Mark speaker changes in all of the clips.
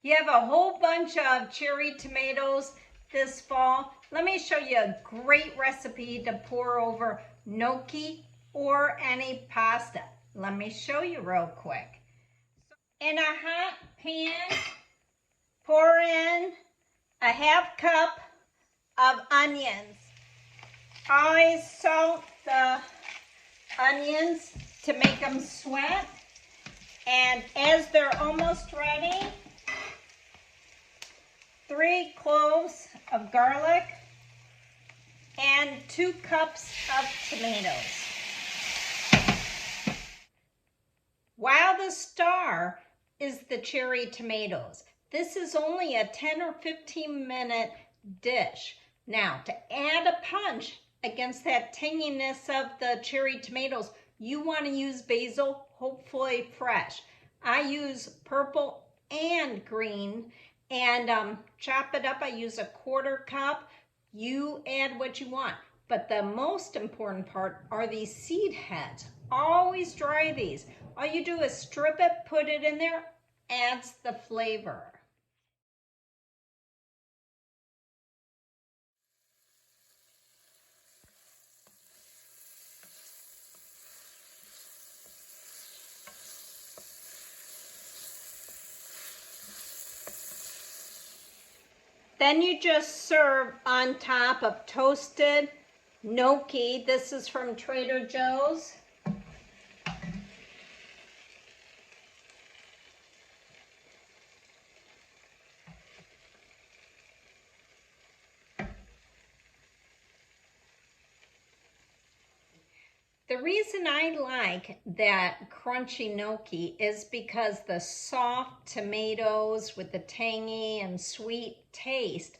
Speaker 1: You have a whole bunch of cherry tomatoes this fall. Let me show you a great recipe to pour over gnocchi or any pasta. Let me show you real quick. In a hot pan, pour in a ½ cup of onions. Always salt the onions to make them sweat. And as they're almost ready, 3 cloves of garlic and 2 cups of tomatoes. While the star is the cherry tomatoes. This is only a 10 or 15 minute dish. Now, to add a punch against that tanginess of the cherry tomatoes, you want to use basil, hopefully fresh. I use purple and green, and chop it up. I use a 1/4 cup. You add what you want. But the most important part are these seed heads. Always dry these. All you do is strip it, put it in there, adds the flavor. Then you just serve on top of toasted gnocchi. This is from Trader Joe's. The reason I like that crunchy gnocchi is because the soft tomatoes with the tangy and sweet taste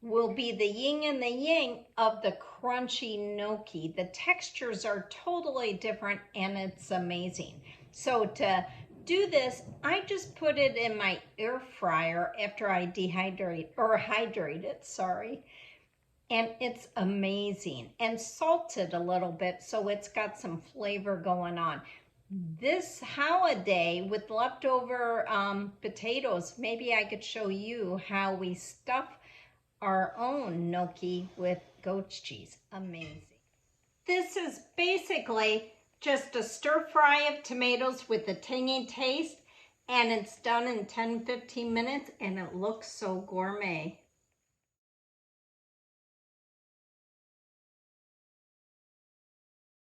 Speaker 1: will be the yin and the yang of the crunchy gnocchi. The textures are totally different and it's amazing. So to do this, I just put it in my air fryer after I hydrate it, sorry. And it's amazing, and salted a little bit so it's got some flavor going on. This holiday with leftover potatoes, maybe I could show you how we stuff our own gnocchi with goat cheese. Amazing. This is basically just a stir fry of tomatoes with a tangy taste, and it's done in 10-15 minutes, and it looks so gourmet.